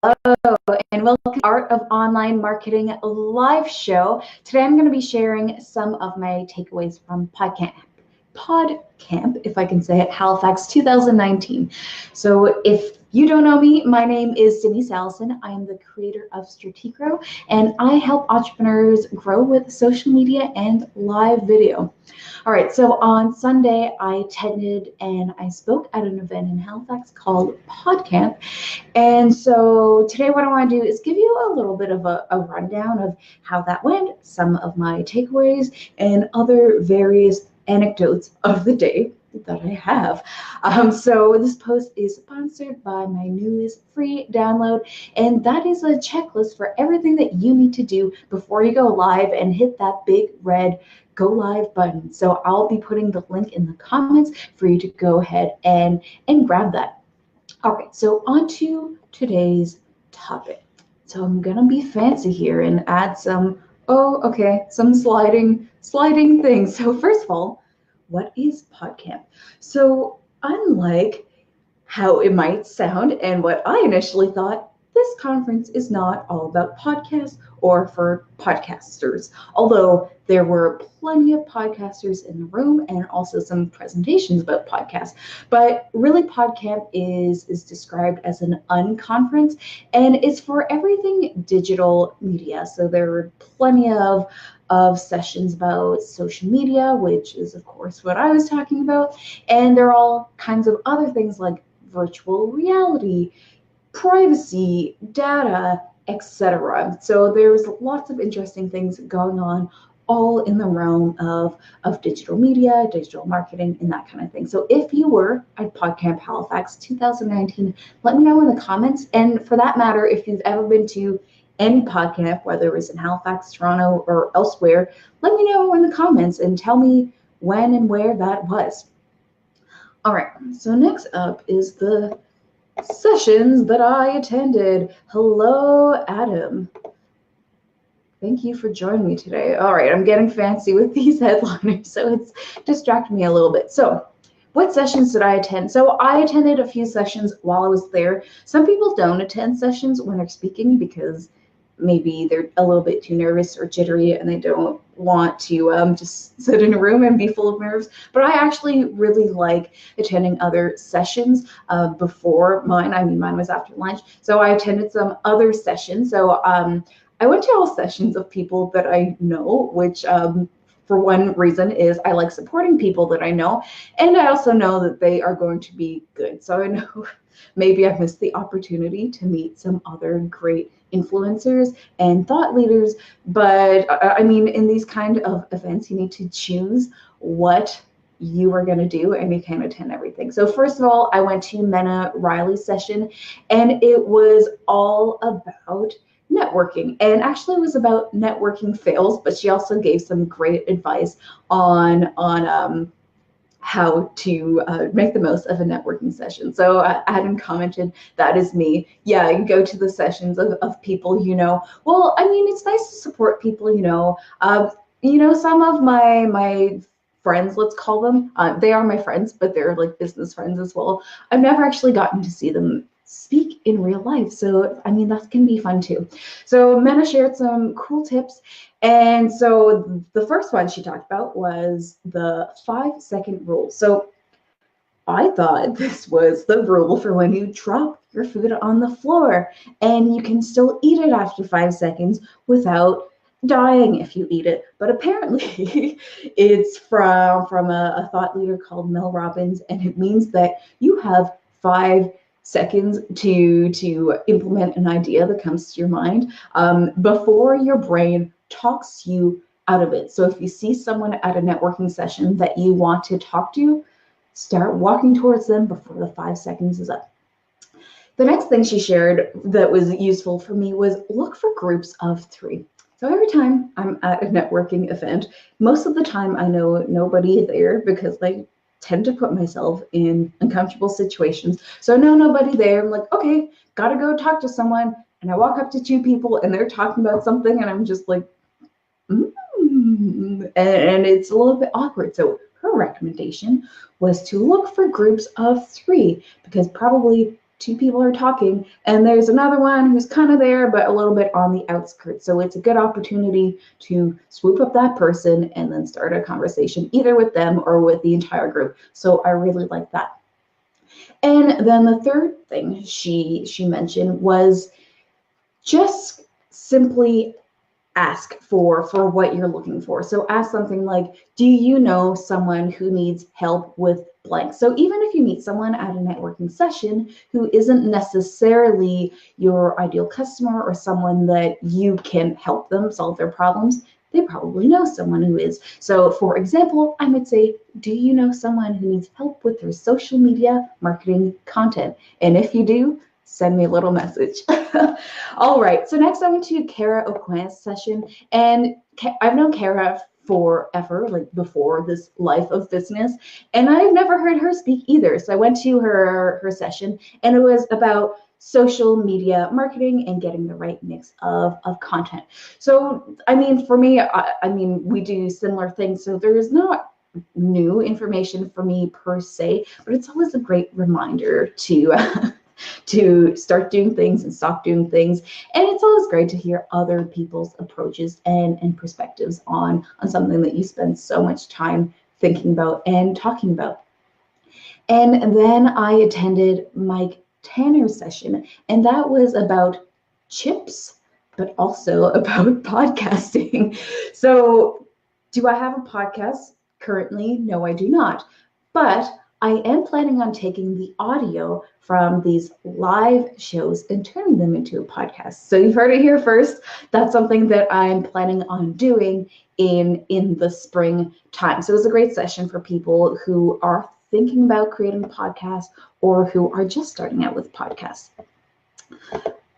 And welcome to Art of Online Marketing live show. Today I'm going to be sharing some of my takeaways from Podcamp, if I can say it, Halifax 2019. So if you don't know me, my name is Denise Allison. I am the creator of Strategro, and I help entrepreneurs grow with social media and live video. All right, so on Sunday, I attended and I spoke at an event in Halifax called Podcamp. And so today what I want to do is give you a little bit of a rundown of how that went, some of my takeaways, and other various anecdotes of the day that I have. So this post is sponsored by my newest free download, and that is a checklist for everything that you need to do before you go live and hit that big red go live button. So I'll be putting the link in the comments for you to go ahead and grab that. All right, so on to today's topic. So I'm gonna be fancy here and add some, some sliding things. So first of all, what is Podcamp? So unlike how it might sound and what I initially thought, this conference is not all about podcasts or for podcasters, although there were plenty of podcasters in the room and also some presentations about podcasts. But really, Podcamp is described as an unconference, and it's for everything digital media. So there were plenty of sessions about social media, which is of course what I was talking about, and there are all kinds of other things like virtual reality, privacy, data, etc. So there's lots of interesting things going on, all in the realm of digital media, digital marketing, and that kind of thing. So if you were at Podcamp Halifax 2019, let me know in the comments. And for that matter, if you've ever been to any Podcamp, whether it was in Halifax, Toronto, or elsewhere, let me know in the comments and tell me when and where that was. All right, so next up is the sessions that I attended. Hello, Adam. Thank you for joining me today. All right, I'm getting fancy with these headliners, so it's distracted me a little bit. So what sessions did I attend? So I attended a few sessions while I was there. Some people don't attend sessions when they're speaking because maybe they're a little bit too nervous or jittery and they don't want to just sit in a room and be full of nerves. But I actually really like attending other sessions before mine. I mean, mine was after lunch. So I attended some other sessions. So I went to all sessions of people that I know, which for one reason is I like supporting people that I know, and I also know that they are going to be good. So I know maybe I've missed the opportunity to meet some other great influencers and thought leaders, but I mean, in these kind of events, you need to choose what you are going to do, and you can't attend everything. So first of all, I went to Mena Riley's session, and it was all about networking, and actually it was about networking fails, but she also gave some great advice on how to make the most of a networking session. So Adam commented, that is me. Yeah, you go to the sessions of people you know. Well, I mean, it's nice to support people you know. Some of my friends, let's call them, they are my friends, but they're like business friends as well. I've never actually gotten to see them speak in real life. So, I mean, that can be fun too. So Mena shared some cool tips. And so the first one she talked about was the 5-second rule. So I thought this was the rule for when you drop your food on the floor and you can still eat it after 5 seconds without dying if you eat it. But apparently it's from a thought leader called Mel Robbins, and it means that you have 5 seconds to implement an idea that comes to your mind before your brain talks you out of it. So if you see someone at a networking session that you want to talk to, start walking towards them before the 5 seconds is up. The next thing she shared that was useful for me was look for groups of 3. So every time I'm at a networking event, most of the time I know nobody there because I tend to put myself in uncomfortable situations. So I know nobody there. I'm like, okay, gotta go talk to someone. And I walk up to 2 people and they're talking about something and I'm just like, and it's a little bit awkward. So her recommendation was to look for groups of 3 because probably two people are talking, and there's another one who's kind of there, but a little bit on the outskirts. So it's a good opportunity to swoop up that person and then start a conversation either with them or with the entire group. So I really like that. And then the third thing she mentioned was just simply ask for what you're looking for. So ask something like, do you know someone who needs help with blank? So even if you meet someone at a networking session who isn't necessarily your ideal customer or someone that you can help them solve their problems, they probably know someone who is. So for example, I might say, do you know someone who needs help with their social media marketing content? And if you do, send me a little message. All right, so next I went to Kara O'Quinn's session, and I've known Kara forever, like before this life of business, and I've never heard her speak either. So I went to her session, and it was about social media marketing and getting the right mix of content. So, I mean, for me, I mean, we do similar things, so there is not new information for me per se, but it's always a great reminder to to start doing things and stop doing things. And it's always great to hear other people's approaches and perspectives on something that you spend so much time thinking about and talking about. And then I attended Mike Tanner's session, and that was about chips, but also about podcasting. So do I have a podcast currently? No, I do not. But I am planning on taking the audio from these live shows and turning them into a podcast. So you've heard it here first. That's something that I'm planning on doing in the spring time. So it was a great session for people who are thinking about creating a podcast or who are just starting out with podcasts.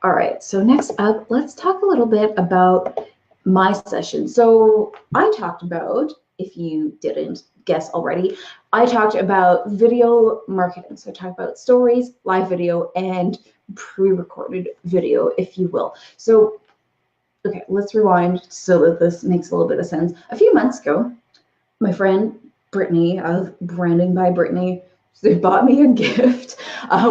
All right, so next up, let's talk a little bit about my session. So I talked about, if you didn't guess already, I talked about video marketing. So I talked about stories, live video, and pre-recorded video, if you will. So, okay, let's rewind so that this makes a little bit of sense. A few months ago, my friend Brittany of Branding by Brittany, they bought me a gift,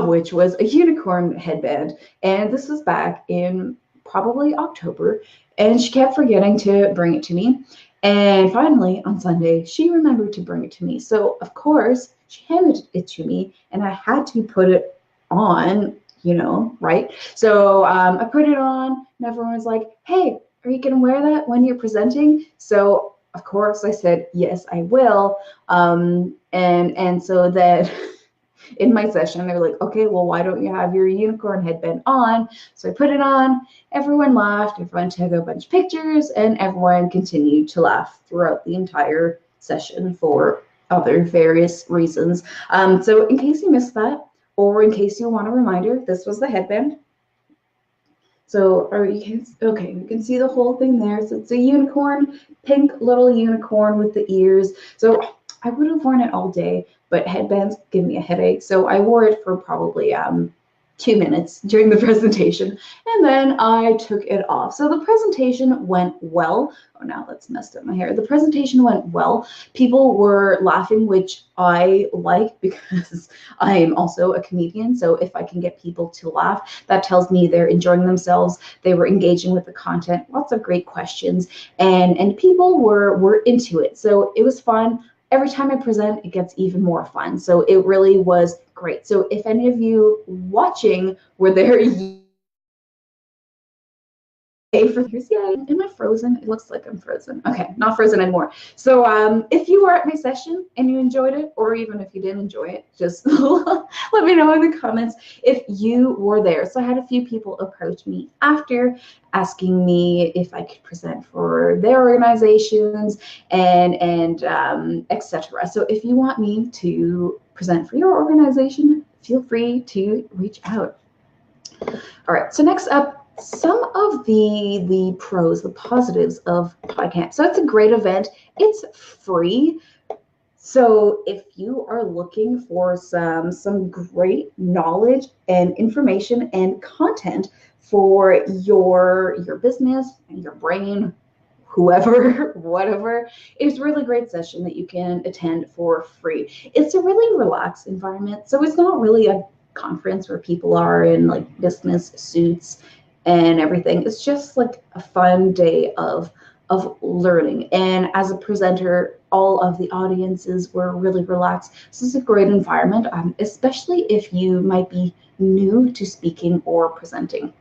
which was a unicorn headband. And this was back in probably October. And she kept forgetting to bring it to me. And finally, on Sunday, she remembered to bring it to me. So, of course, she handed it to me, and I had to put it on, you know, right? So I put it on, and everyone was like, hey, are you going to wear that when you're presenting? So, of course, I said, yes, I will. And so then in my session, they're like, okay, well, why don't you have your unicorn headband on? So I put it on, everyone laughed, everyone took a bunch of pictures, and everyone continued to laugh throughout the entire session for other various reasons. So in case you missed that, or in case you want a reminder, this was the headband. So you can see the whole thing there. So it's a unicorn, pink little unicorn with the ears. So I would have worn it all day, but headbands give me a headache. So I wore it for probably 2 minutes during the presentation, and then I took it off. So the presentation went well. Oh, now that's messed up my hair. The presentation went well. People were laughing, which I like because I am also a comedian. So if I can get people to laugh, that tells me they're enjoying themselves. They were engaging with the content, lots of great questions, and people were into it. So it was fun. Every time I present, it gets even more fun. So it really was great. So if any of you watching were there, for years, yay. Am I frozen? It looks like I'm frozen. Okay, not frozen anymore. So if you were at my session and you enjoyed it, or even if you didn't enjoy it, just let me know in the comments if you were there. So I had a few people approach me after asking me if I could present for their organizations and etc. So if you want me to present for your organization, feel free to reach out. All right, so next up, some of the pros, the positives of Podcamp. So it's a great event. It's free. So if you are looking for some great knowledge and information and content for your business, your brain, whoever, whatever, it's a really great session that you can attend for free. It's a really relaxed environment. So it's not really a conference where people are in like business suits and everything. It's just like a fun day of learning. And as a presenter, all of the audiences were really relaxed. This is a great environment, especially if you might be new to speaking or presenting.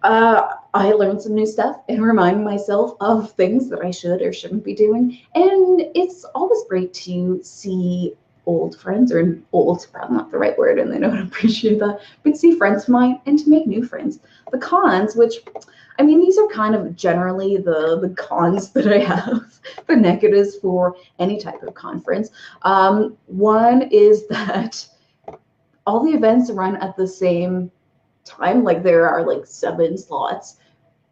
I learned some new stuff and remind myself of things that I should or shouldn't be doing. And it's always great to see old friends, or old, probably not the right word, and they don't appreciate that, but see friends of mine and to make new friends. The cons, which, I mean, these are kind of generally the cons that I have, the negatives for any type of conference. One is that all the events run at the same time. Like there are like 7 slots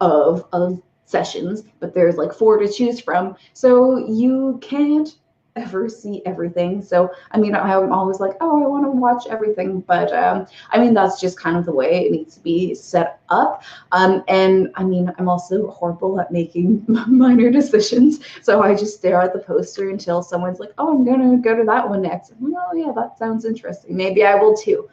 of sessions, but there's like 4 to choose from, so you can't ever see everything. So I mean, I'm always like, oh, I want to watch everything, but I mean, that's just kind of the way it needs to be set up. And I mean, I'm also horrible at making minor decisions, so I just stare at the poster until someone's like, oh, I'm gonna go to that one next. I'm like, oh yeah, that sounds interesting, maybe I will too.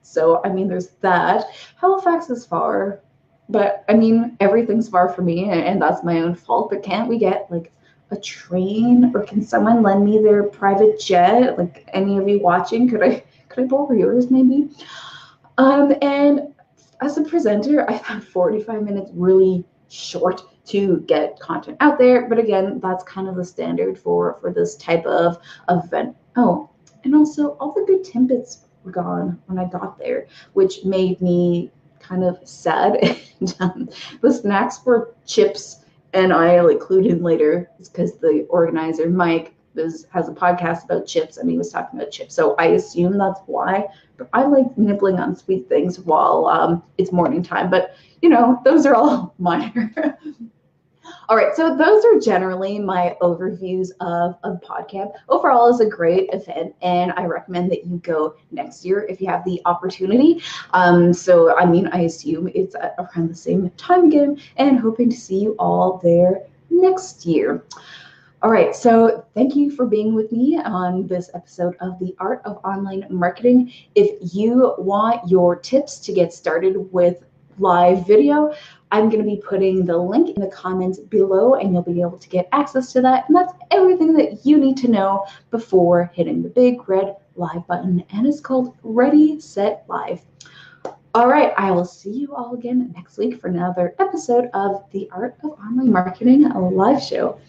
So I mean, there's that. Halifax is far, but I mean, everything's far for me, and that's my own fault. But can't we get like a train, or can someone lend me their private jet? Like, any of you watching, could I borrow yours maybe? And as a presenter, I found 45 minutes really short to get content out there. But again, that's kind of the standard for this type of event. Oh, and also all the good Timbits were gone when I got there, which made me kind of sad. And the snacks were chips, and I like clued in later because the organizer Mike has a podcast about chips, and he was talking about chips, so I assume that's why. But I like nibbling on sweet things while it's morning time, but you know, those are all minor. All right, so those are generally my overviews of Podcamp. Overall, it's a great event, and I recommend that you go next year if you have the opportunity. So, I mean, I assume it's around the same time again, and hoping to see you all there next year. All right, so thank you for being with me on this episode of The Art of Online Marketing. If you want your tips to get started with live video, I'm going to be putting the link in the comments below, and you'll be able to get access to that. And that's everything that you need to know before hitting the big red live button. And it's called Ready, Set, Live. All right, I will see you all again next week for another episode of The Art of Online Marketing, a live show.